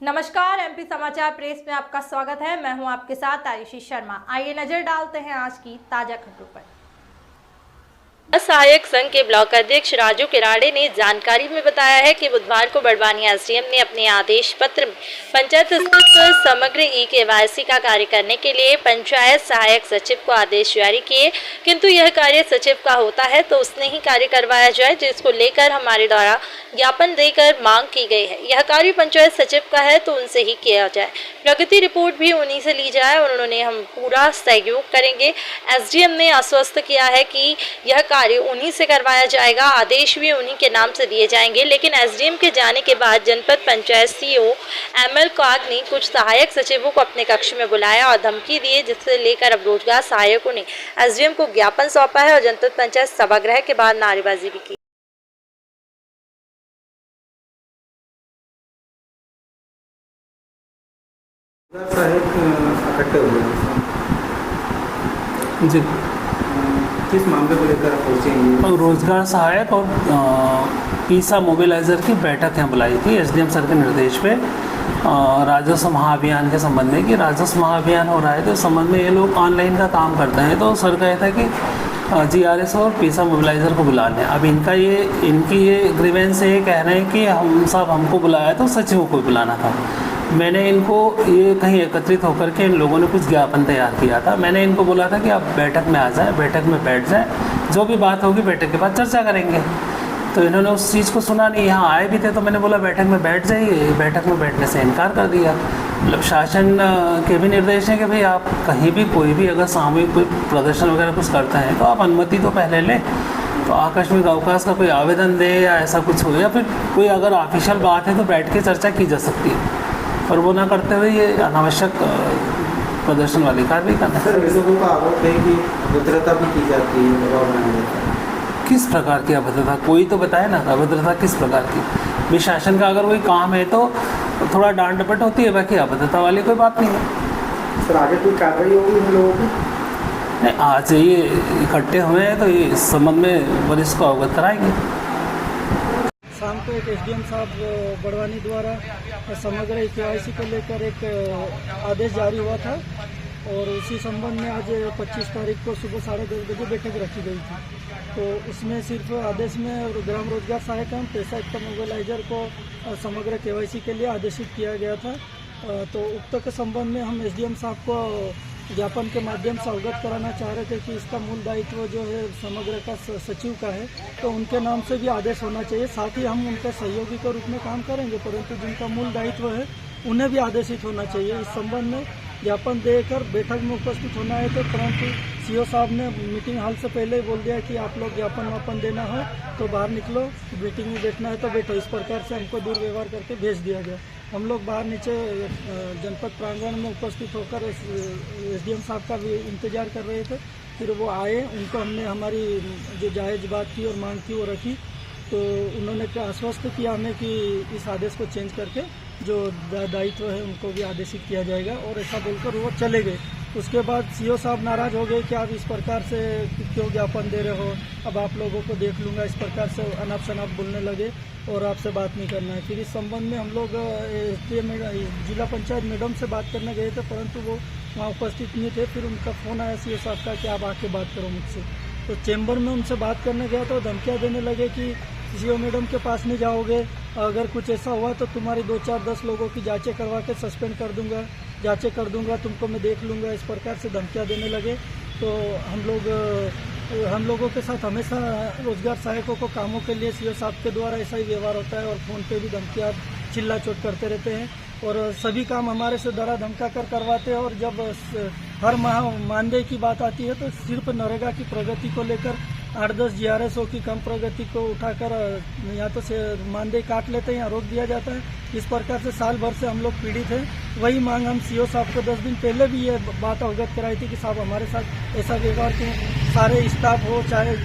नमस्कार, एमपी समाचार प्रेस में आपका स्वागत है। मैं हूं आपके साथ आयुषी शर्मा। आइए नजर डालते हैं आज की ताजा खबरों पर। सहायक संघ के ब्लॉक अध्यक्ष राजू किराड़े ने जानकारी में बताया है कि बुधवार को बड़वानी एसडीएम ने अपने आदेश पत्र में पंचायत स्तर समग्र ई-केवाईसी का कार्य करने के लिए पंचायत सहायक सचिव को आदेश जारी किए, किंतु यह कार्य सचिव का होता है तो उसने ही कार्य करवाया जाए, जिसको लेकर हमारे द्वारा ज्ञापन देकर मांग की गई है। यह कार्य पंचायत सचिव का है तो उनसे ही किया जाए, प्रगति रिपोर्ट भी उन्हीं से ली जाए और उन्होंने हम पूरा सहयोग करेंगे। एसडीएम ने आश्वस्त किया है कि यह कार्य उन्हीं से करवाया जाएगा, आदेश भी उन्हीं के नाम से दिए जाएंगे। लेकिन एसडीएम के जाने के बाद जनपद पंचायत सीओ एमएल काग ने कुछ सहायक सचिवों को अपने कक्ष में बुलाया और धमकी दिए, जिससे लेकर अब रोजगार सहायकों ने एसडीएम को ज्ञापन सौंपा है और जनपद पंचायत सभागृह के बाद नारेबाजी भी की। इकट्ठे हुए जी, किस मामले को लेकर पहुँचे? रोजगार सहायक और पीसा मोबिलाइज़र की बैठक यहाँ बुलाई थी एसडीएम सर के निर्देश पे राजस्व महाअभियान के संबंध में कि राजस्व महाअभियान हो रहा है, तो इस संबंध में ये लोग ऑनलाइन का काम करते हैं। तो सर कहा था कि जीआरएस और पीसा मोबिलाइज़र को बुला लें। अब इनकी ये ग्रीवेंस ये कह रहे हैं कि हमको बुलाया तो सचिवों को बुलाना था। मैंने इनको ये कहीं एकत्रित होकर के इन लोगों ने कुछ ज्ञापन तैयार किया था। मैंने इनको बोला था कि आप बैठक में आ जाएं, बैठक में बैठ जाएं, जो भी बात होगी बैठक के बाद चर्चा करेंगे। तो इन्होंने उस चीज़ को सुना नहीं। यहाँ आए भी थे तो मैंने बोला बैठक में बैठ जाइए, बैठक में बैठने से इनकार कर दिया। मतलब शासन के भी निर्देश हैं कि भाई आप कहीं भी कोई भी अगर सामूहिक कोई प्रदर्शन वगैरह कुछ करते हैं तो आप अनुमति तो पहले लें, तो आकस्मिक अवकाश का कोई आवेदन दे या ऐसा कुछ हो, या फिर कोई अगर ऑफिशियल बात है तो बैठ के चर्चा की जा सकती है। और वो ना करते हुए ये अनावश्यक प्रदर्शन वाली कार्रवाई करना है। सर, लोगों का आरोप है कि अभद्रता भी की जाती है, दबाव बनाया जाता है। किस प्रकार की अभद्रता? कोई तो बताए ना, अभद्रता किस प्रकार की? भी शासन का अगर कोई काम है तो थोड़ा डांट डपट होती है, बाकी अभद्रता वाली कोई बात नहीं है। सर, आगे कोई कार्रवाई होगी इन लोगों की? नहीं, आज ये इकट्ठे हुए हैं तो ये इस संबंध में वरिष्ठ को अवगत कराएंगे। शाम को एक एसडीएम साहब बड़वानी द्वारा समग्र ई-केवाईसी को लेकर एक आदेश जारी हुआ था और उसी संबंध में आज 25 तारीख को सुबह 10:30 बजे बैठक रखी गई थी। तो उसमें सिर्फ आदेश में ग्राम रोजगार सहायक एवं पैसा युक्त मोबिलाइजर को समग्र केवाईसी के लिए आदेशित किया गया था। तो उक्त के संबंध में हम एसडीएम साहब को ज्ञापन के माध्यम से अवगत कराना चाह रहे थे कि इसका मूल दायित्व जो है समग्र का सचिव का है, तो उनके नाम से भी आदेश होना चाहिए। साथ ही हम उनके सहयोगी के रूप में काम करेंगे, परंतु जिनका मूल दायित्व है उन्हें भी आदेशित होना चाहिए। इस संबंध में ज्ञापन देकर बैठक में उपस्थित होना है, तो परंतु सीओ साहब ने मीटिंग हॉल से पहले ही बोल दिया कि आप लोग ज्ञापन वापन देना है तो बाहर निकलो, मीटिंग में बैठना है तो बैठो। इस प्रकार से हमको दुर्व्यवहार करके भेज दिया गया। हम लोग बाहर नीचे जनपद प्रांगण में उपस्थित होकर एसडीएम साहब का भी इंतजार कर रहे थे। फिर वो आए, उनको हमने हमारी जो जायज़ बात की और मांग की वो रखी, तो उन्होंने आश्वस्त किया हमें कि इस आदेश को चेंज करके जो दायित्व है उनको भी आदेशित किया जाएगा, और ऐसा बोलकर वो चले गए। उसके बाद सीओ साहब नाराज़ हो गए कि आप इस प्रकार से क्यों ज्ञापन दे रहे हो, अब आप लोगों को देख लूँगा, इस प्रकार से अनाप शनाप बोलने लगे और आपसे बात नहीं करना है। फिर इस संबंध में हम लोग जिला पंचायत मैडम से बात करने गए थे, परंतु वो वहाँ उपस्थित नहीं थे। फिर उनका फ़ोन आया सीओ साहब का कि आप आके बात करो मुझसे। तो चैम्बर में उनसे बात करने गया तो धमकियाँ देने लगे कि सीओ मैडम के पास नहीं जाओगे, अगर कुछ ऐसा हुआ तो तुम्हारी 2-4-10 लोगों की जांचें करवा के सस्पेंड कर दूंगा, जांचें कर दूंगा, तुमको मैं देख लूँगा। इस प्रकार से धमकियाँ देने लगे। तो हम लोगों के साथ हमेशा रोजगार सहायकों को कामों के लिए सीओ साहब के द्वारा ऐसा ही व्यवहार होता है और फ़ोन पे भी धमकियाँ चिल्ला चोट करते रहते हैं और सभी काम हमारे से डरा धमका कर करवाते हैं। और जब हर माह मानदेय की बात आती है तो सिर्फ नरेगा की प्रगति को लेकर 8-10 जीआरएसओ की कम प्रगति को उठाकर या तो से मानदेय काट लेते हैं या रोक दिया जाता है। इस प्रकार से साल भर से हम लोग पीड़ित हैं। वही मांग हम सीओ साहब को 10 दिन पहले भी ये बात अवगत कराई थी कि साहब हमारे साथ ऐसा व्यवहार क्यों, सारे स्टाफ हो चाहे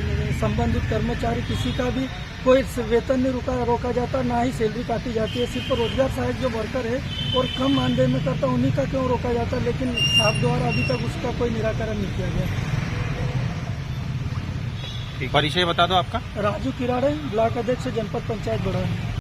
संबंधित कर्मचारी, किसी का भी कोई वेतन नहीं रोका जाता, ना ही सैलरी काटी जाती है। सिर्फ रोजगार सहायक जो वर्कर है और कम मानदेय में करता उन्हीं का क्यों रोका जाता है, लेकिन साहब द्वारा अभी तक उसका कोई निराकरण नहीं किया गया। परिचय बता दो आपका। राजू किराड़े, ब्लॉक अध्यक्ष जनपद पंचायत बड़वानी।